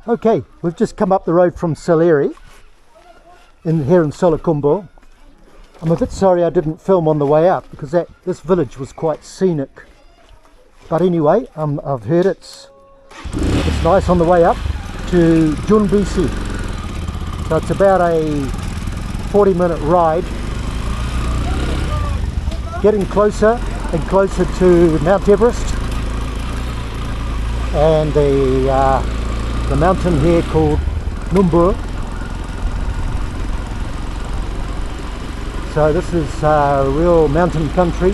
Okay, we've just come up the road from Salleri here in Solokumbo. I'm a bit sorry I didn't film on the way up because this village was quite scenic. But anyway, I've heard it's nice on the way up to Junbesi. So it's about a 40-minute ride, getting closer and closer to Mount Everest and the mountain here called Junbesi. So this is real mountain country.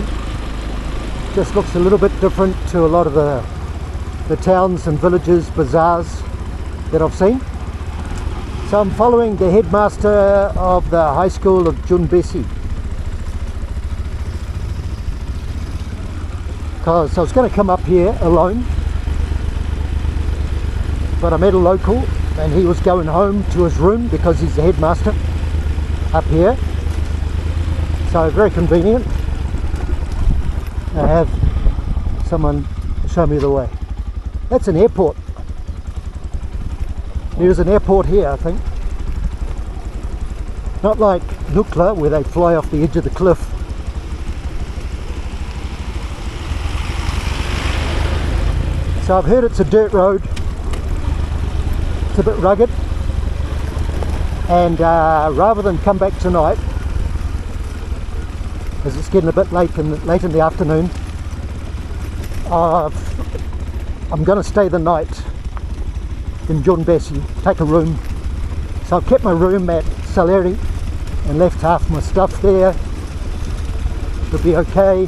Just looks a little bit different to a lot of the towns and villages, bazaars that I've seen. So I'm following the headmaster of the high school of Junbesi, because I was going to come up here alone, but I met a local and he was going home to his room because he's the headmaster up here. So very convenient to have someone show me the way. That's an airport. There's an airport here, I think. Not like Nukla where they fly off the edge of the cliff. So I've heard it's a dirt road. It's a bit rugged. And rather than come back tonight, as it's getting a bit late in the afternoon, I'm going to stay the night in Junbesi, take a room. So I've kept my room at Salleri and left half my stuff there. It'll be okay.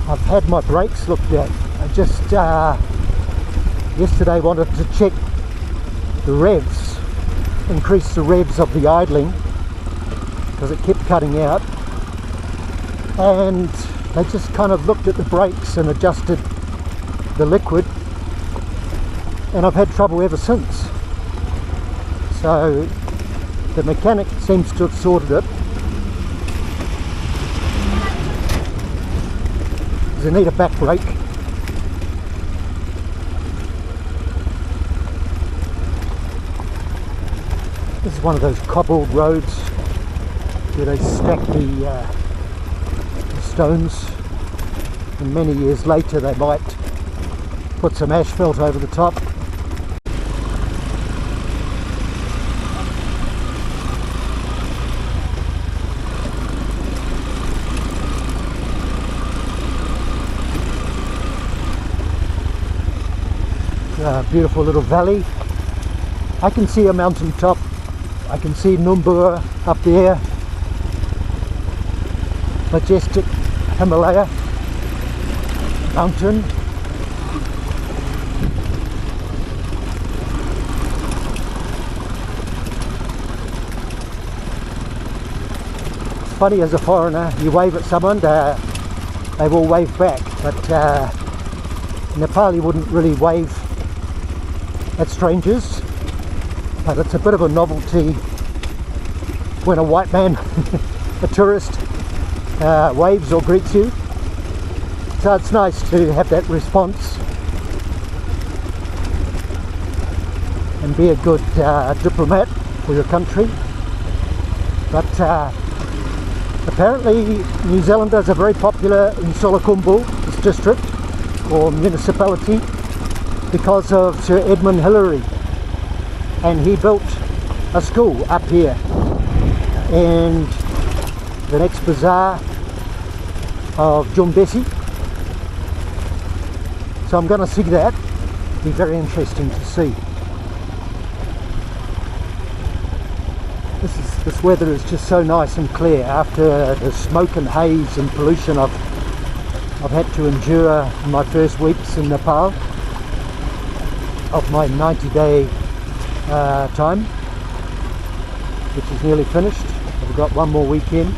I've had my brakes looked at. I just yesterday wanted to check the revs, increase the revs of the idling because it kept cutting out, and they just kind of looked at the brakes and adjusted the liquid, and I've had trouble ever since. So the mechanic seems to have sorted it. I need a back brake. This is one of those cobbled roads where they stack the stones, and many years later they might put some asphalt over the top. A beautiful little valley. I can see a mountain top. I can see Junbesi up there. Majestic Himalaya mountain. It's funny, as a foreigner, you wave at someone, they will wave back, but in Nepal you wouldn't really wave at strangers, but it's a bit of a novelty when a white man, a tourist, waves or greets you. So it's nice to have that response and be a good diplomat for your country. But apparently New Zealanders are very popular in Solokumbo, this district or municipality, because of Sir Edmond Hillary, and he built a school up here, and the next bazaar of Junbesi. So I'm going to see that. It'll be very interesting to see. This weather is just so nice and clear after the smoke and haze and pollution I've had to endure in my first weeks in Nepal of my 90-day time, which is nearly finished. I've got one more weekend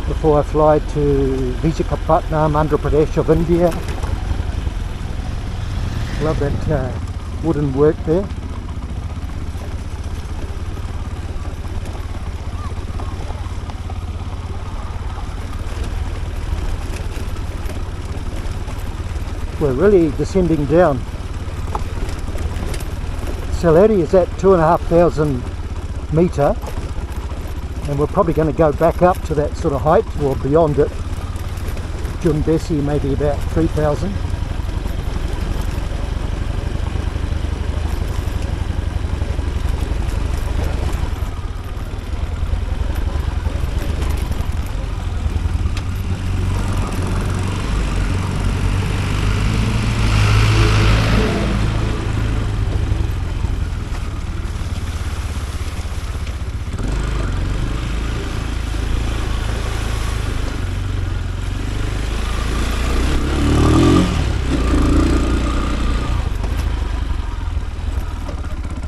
before I fly to Visakhapatnam, Andhra Pradesh of India. Love that wooden work there. we're really descending down. Salleri is at 2,500 metre, and we're probably going to go back up to that sort of height or beyond it. Junbesi maybe about 3,000.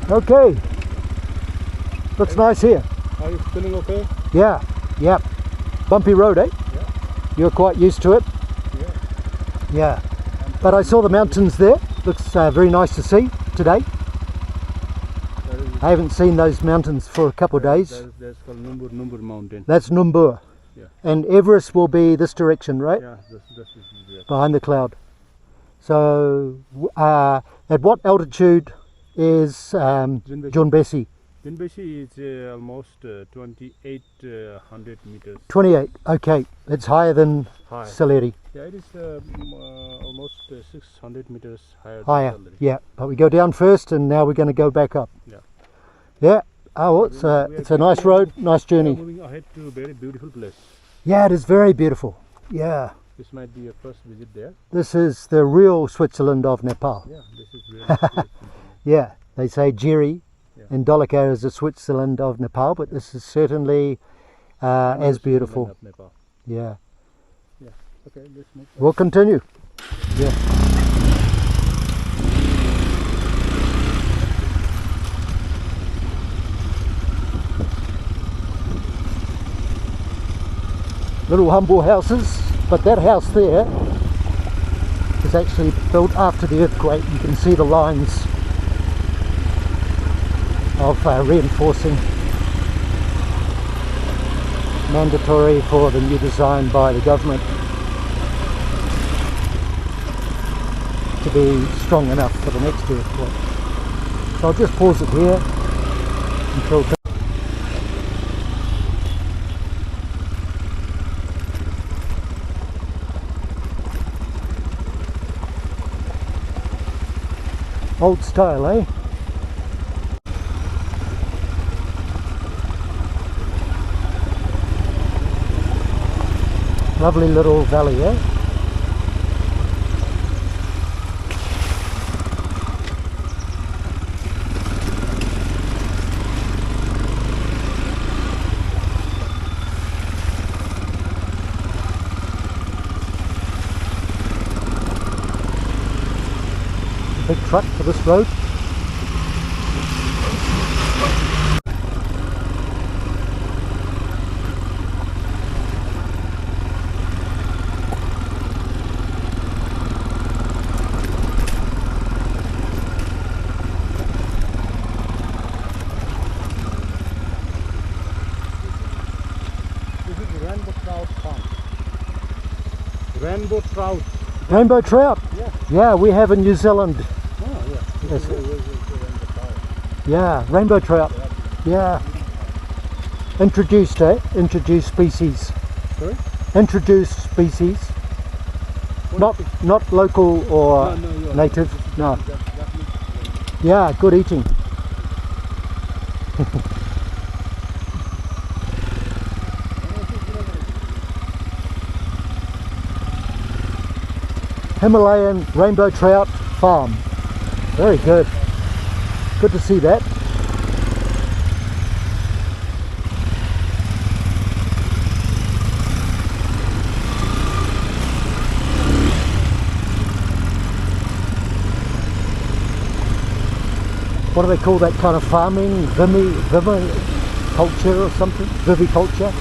Okay, looks nice here. Are you feeling okay? Yeah, yeah. Bumpy road, eh? Yeah. You're quite used to it? Yeah. Yeah. But I saw the mountains there. Looks very nice to see today. I haven't seen those mountains for a couple of days. That's called Numbur Mountain. That's Numbur. Yeah. And Everest will be this direction, right? Yeah, this is Behind the cloud. So, at what altitude is Junbesi? Junbesi is almost 2,800 meters. 28, okay. It's higher than Salleri. Yeah, it is almost 600 meters higher. Higher, Than Salleri. yeah. But we go down first and now we're going to go back up. Yeah. Yeah. Oh, well, it's a nice road, nice journey. We are moving ahead to a very beautiful place. Yeah, it is very beautiful. Yeah. This might be your first visit there. This is the real Switzerland of Nepal. Yeah, this is really Yeah, they say Jiri and Dolakar is the Switzerland of Nepal, but this is certainly as beautiful. Nepal. Yeah. Yeah. Okay, let's move. We'll continue. Yeah. Little humble houses, but that house there is actually built after the earthquake. You can see the lines of reinforcing. Mandatory for the new design by the government to be strong enough for the next earthquake. So I'll just pause it here until old style, eh? Lovely little valley, eh? Big truck for this road. This is rainbow trout farm. Rainbow trout. Rainbow trout? Yeah. Yeah, we have in New Zealand. Oh, yeah. Yes. Rainbow trout. Yeah, rainbow trout. Yeah. Introduced, eh? Introduced species. Sorry? Introduced species. Not local or No, native. No. That Yeah, good eating. Himalayan rainbow trout farm. Very good. Good to see that. What do they call that kind of farming? Viviculture or something? Viviculture?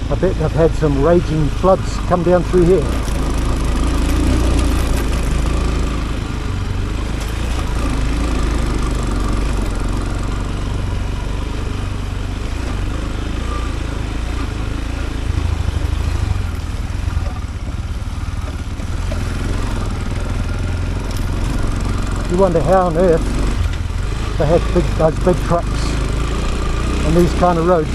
I bet they've had some raging floods come down through here. You wonder how on earth they had those big trucks on these kind of roads.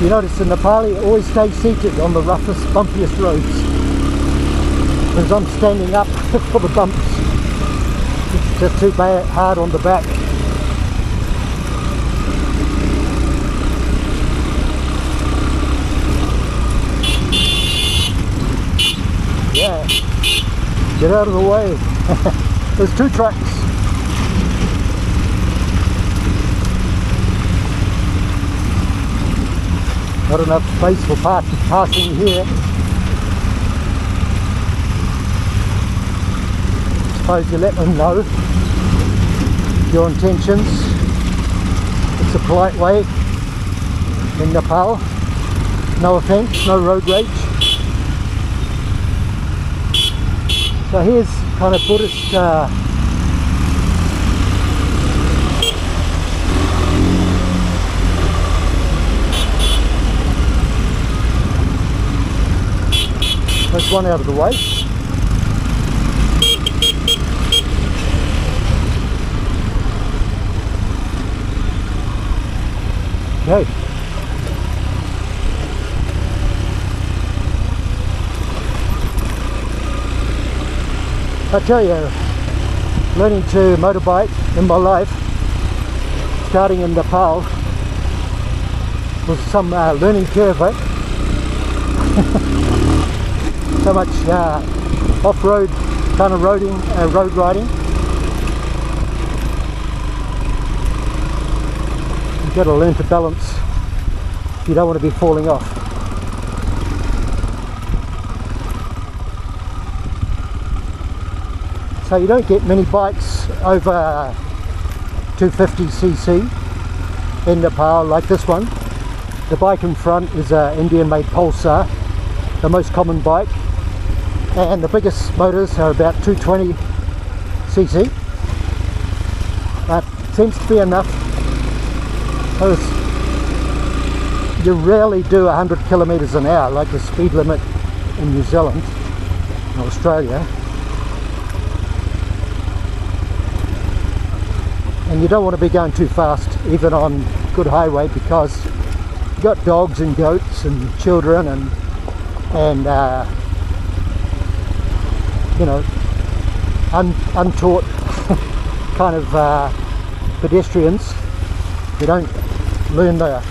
You notice in Nepali always stay seated on the roughest, bumpiest roads. Because I'm standing up for the bumps. It's just too bad, hard on the back. Yeah, get out of the way. There's two trucks. Not enough space for passing here. Suppose you let them know your intentions. It's a polite way in Nepal. No offence, no road rage. So here's kind of Buddhist there's one out of the way. Okay. I tell you, learning to motorbike in my life, starting in Nepal, was some learning curve, eh? So much off-road kind of road riding. You've got to learn to balance. You don't want to be falling off. So you don't get many bikes over 250cc in Nepal like this one. The bike in front is an Indian-made Pulsar, the most common bike. And the biggest motors are about 220cc. That seems to be enough, because you rarely do 100 kilometers an hour like the speed limit in New Zealand or Australia. And you don't want to be going too fast even on good highway, because you've got dogs and goats and children and you know, untaught kind of pedestrians who don't learn the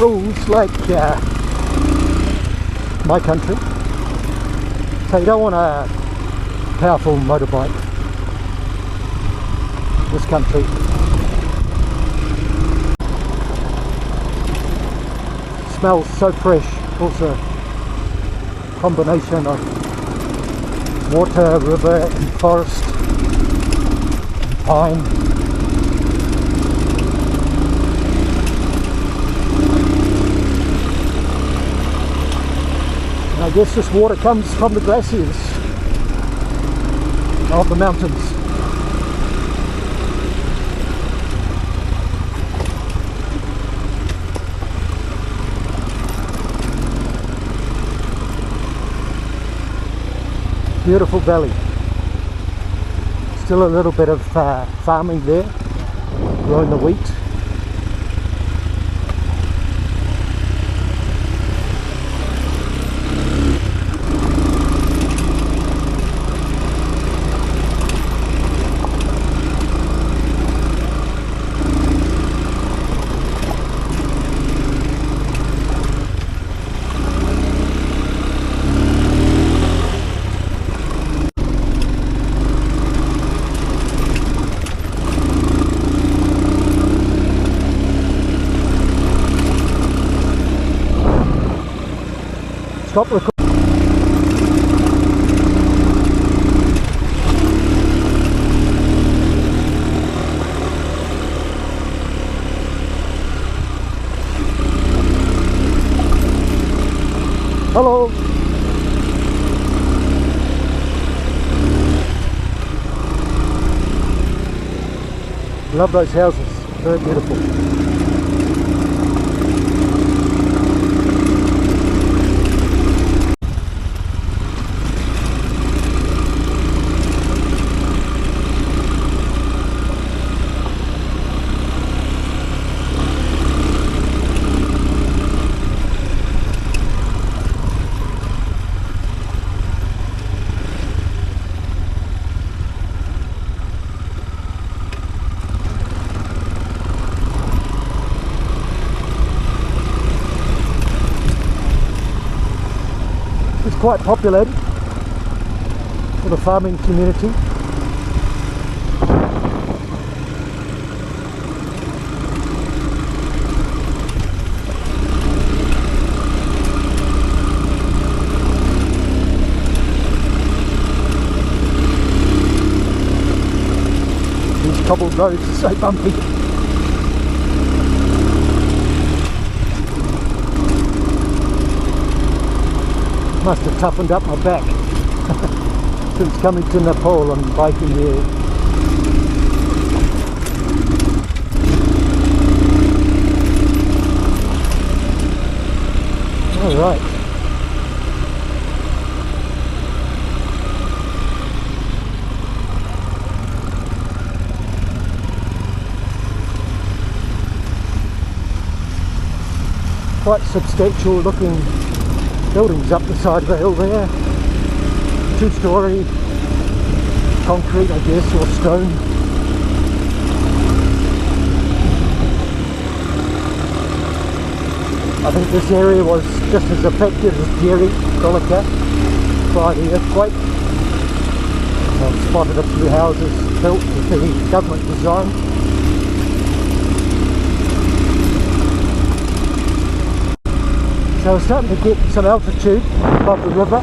rules like my country. So you don't want a powerful motorbike in this country. Smells so fresh. Also combination of water, river and forest, pine. guess this water comes from the glaciers of the mountains. Beautiful valley. Still a little bit of farming there, growing the wheat. Stop recording. Hello. Love those houses, very beautiful. It's quite populated for the farming community. These cobbled roads are so bumpy. Must have toughened up my back since coming to Nepal and biking here. All right. Quite substantial looking buildings up the side of the hill there. 2-story, concrete I guess, or stone. I think this area was just as affected as Jerry, Kolika, by the earthquake. I've spotted a few houses built with the government design. So we're starting to get some altitude above the river.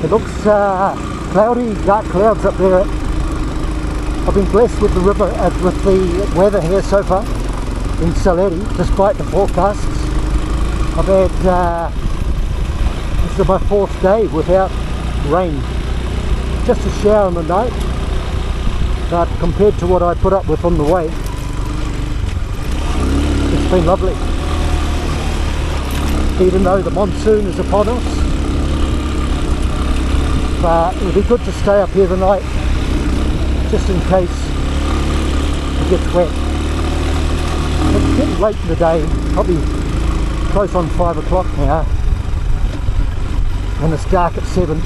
It looks cloudy, dark clouds up there. I've been blessed with the river, with the weather here so far in Salleri, despite the forecasts. I've had, this is my 4th day without rain. Just a shower in the night. But compared to what I put up with on the way, it's been lovely. Even though the monsoon is upon us, but it'll be good to stay up here tonight, just in case it gets wet. It's getting late in the day, probably close on 5 o'clock now, and it's dark at 7.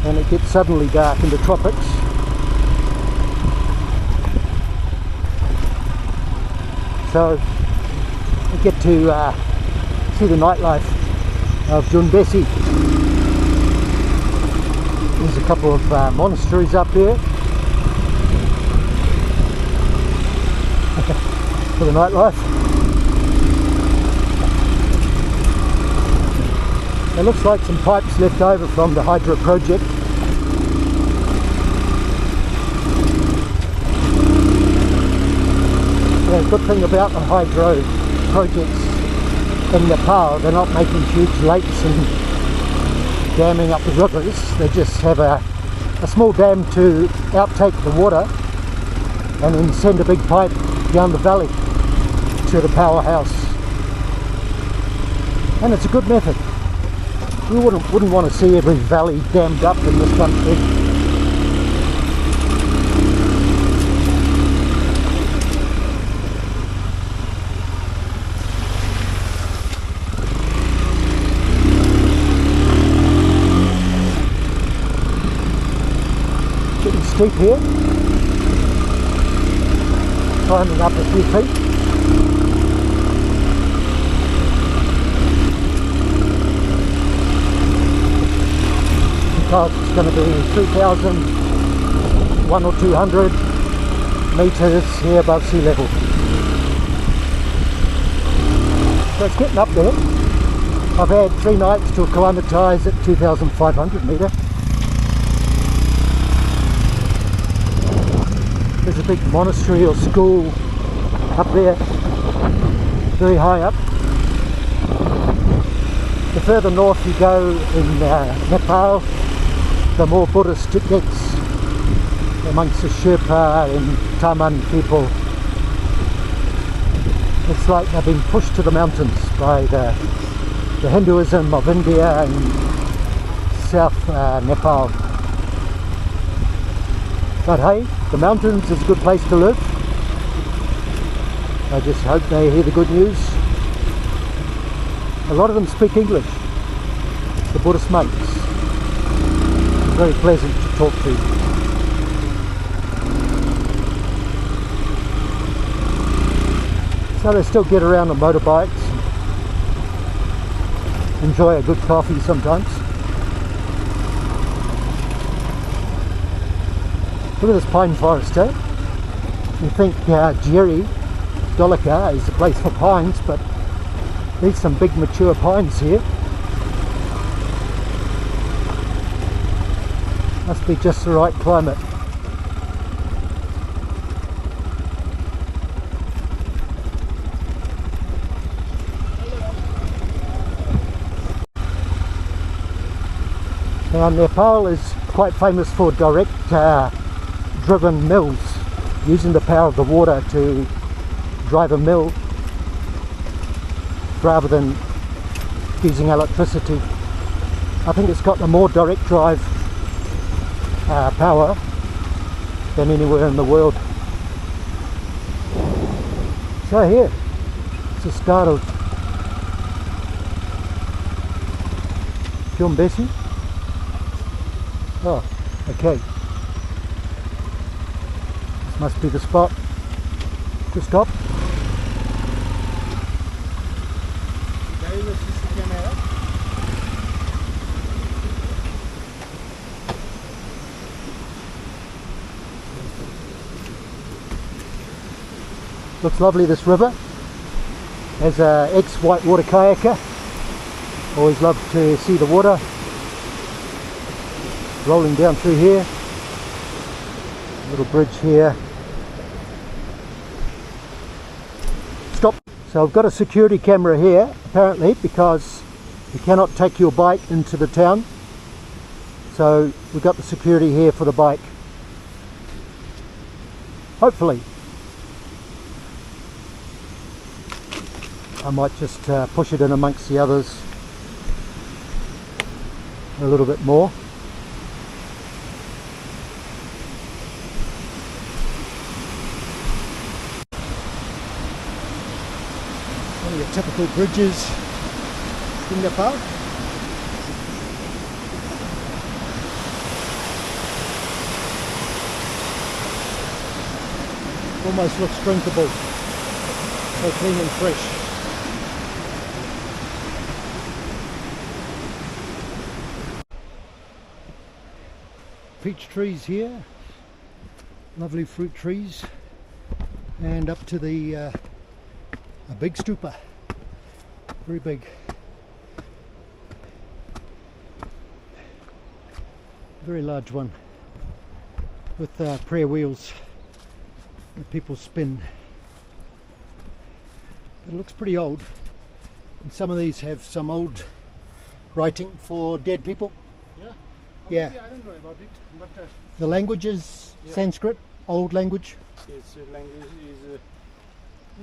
And it gets suddenly dark in the tropics. So we get to see the nightlife of Junbesi. There's a couple of monasteries up here for the nightlife. It looks like some pipes left over from the hydro project. The good thing about the hydro projects in Nepal, they're not making huge lakes and damming up the rivers. They just have a small dam to outtake the water and then send a big pipe down the valley to the powerhouse. And it's a good method. We wouldn't want to see every valley dammed up in this country. Getting steep here. Climbing up a few feet. Because it's going to be 3,000, or 200 metres here above sea level. So it's getting up there. I've had 3 nights to acclimatise at 2,500 metre. There's a big monastery or school up there, very high up. The further north you go in Nepal, the more Buddhist it gets amongst the Sherpa and Taman people. It's like they've been pushed to the mountains by the Hinduism of India and South Nepal. But hey, the mountains is a good place to live. I just hope they hear the good news. A lot of them speak English, the Buddhist monks. Very pleasant to talk to. So they still get around on motorbikes, enjoy a good coffee sometimes. Look at this pine forest, eh? You think Jerry, Dolika is the place for pines, but there's some big mature pines here. Must be just the right climate. Now Nepal is quite famous for direct driven mills, using the power of the water to drive a mill rather than using electricity. I think it's got the more direct drive power than anywhere in the world. So here, it's the start of Junbesi. Oh, okay. This must be the spot to stop. Looks lovely, this river. As an ex-whitewater kayaker, always love to see the water rolling down through here. Little bridge here. Stop. So I've got a security camera here, apparently, because you cannot take your bike into the town. So we've got the security here for the bike. Hopefully. I might just push it in amongst the others a little bit more. One of your typical bridges in Nepal. Almost looks drinkable, so clean and fresh. Peach trees here, lovely fruit trees, and up to the a big stupa, very big, very large one, with prayer wheels that people spin. It looks pretty old. And some of these have some old writing for dead people. Yeah. Yeah. I don't know about it, but The language is Yeah. Sanskrit, old language, its language is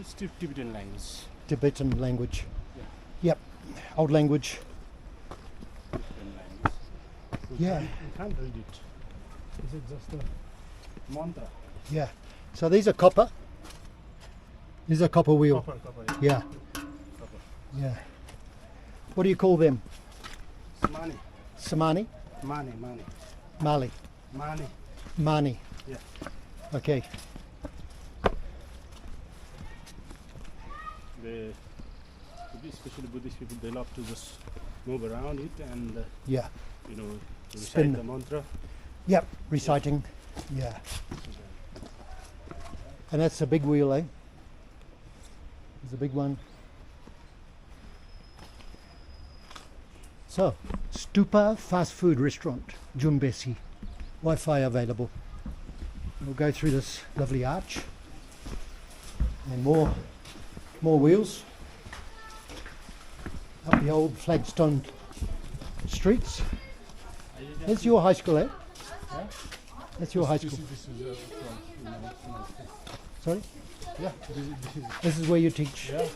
it's Tibetan language. Tibetan language. Yeah. Yep, old language. Tibetan language. Yeah. You can't read it. Is it just a mantra? Yeah. So these are copper. These are copper wheel. Copper. Yeah. Copper. Yeah. What do you call them? Mani. Samani? Mani. Mali? Mani. Mani. Yeah. Okay. Especially Buddhist people, they love to just move around it and Yeah. recite Spin. the mantra. Yep. Reciting. Yeah. And that's a big wheel, eh? There's a big one. So, Stupa fast food restaurant, Junbesi. Wi-Fi available. We'll go through this lovely arch. And more wheels. Up the old flagstone streets. That's your high school, eh? That's your high school. This is Sorry? yeah. This is where you teach. Yeah.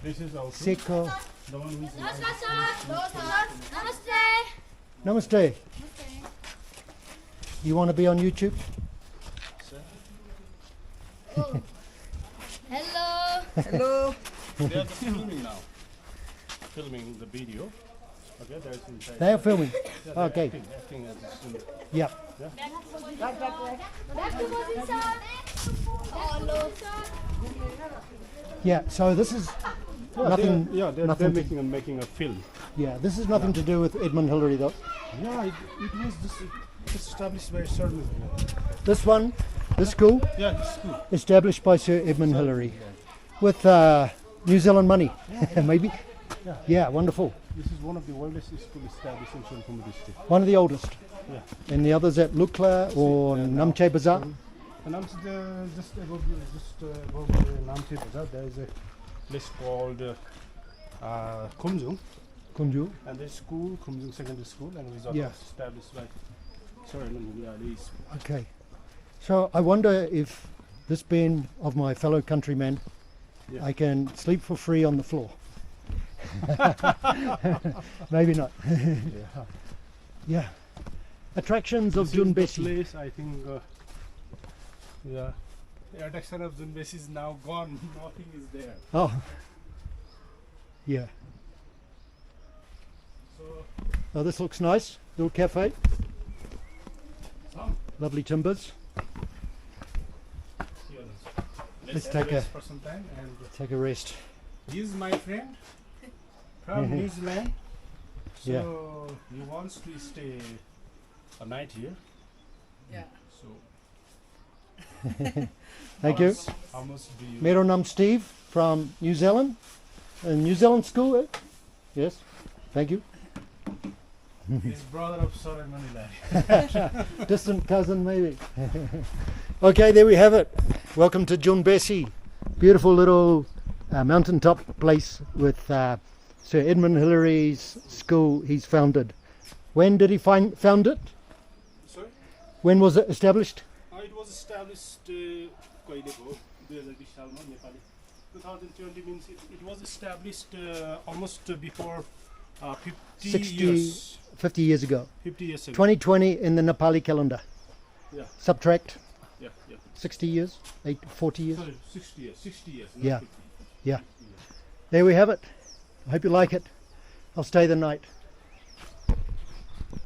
This is also Seko. the one who is Namaste. Namaste. You want to be on YouTube? Hello. Hello. They are just filming now. Filming the video. Okay, there's inside. They are filming. Yeah, they're Okay. acting as a student. Yep. Hello. Yeah. So this is nothing. They're nothing to- making a film. Yeah. This is nothing to do with Edmond Hillary, though. Yeah, it was just established by Sir Edmond. This one, this school, Yeah, it's cool. established by Sir Edmond Hillary, with New Zealand money, maybe. Yeah. Wonderful. This is one of the oldest school established in Shankumma district. One of the oldest. Yeah. And the others at Lukla or Namche Bazaar. And I'm just above Namche Bazaar, there is a place called Kumjung, Kunju. and there's school, Kumjung Secondary School, and it was Yeah. established by Sir Edmond Hillary. Okay. So I wonder if, this being of my fellow countrymen, Yeah. I can sleep for free on the floor. Maybe not. Yeah. Yeah. Attractions of This is the Junbesi. place, I think, yeah. The attraction of Junbesi is now gone. Nothing is there. Oh. Yeah. So, Oh, this looks nice. Little cafe. some Lovely timbers. here. Let's have take a- rest for some time. And Take a rest. he is my friend from New Zealand. So Yeah. he wants to stay a night here. Yeah. So Thank you. how much do you? Mero nam Steve from New Zealand. New Zealand school, eh? Yes. Thank you. He's brother of Sir Edmond Hillary. Distant cousin, maybe. Okay, there we have it. Welcome to Junbesi. Beautiful little mountaintop place with Sir Edmond Hillary's school he's founded. When did he found it? Sorry? When was it established? It was established कहिले हो 2020 सालमा Nepali 2020 means it was established almost before 50 years. 50 years ago. 50 years ago. 2020 in the Nepali calendar. Yeah. Subtract Yeah. 60 years, 40 years. Sorry, 60 years. 60 years. not Yeah. 50. Yeah. There we have it. I hope you like it. I'll stay the night.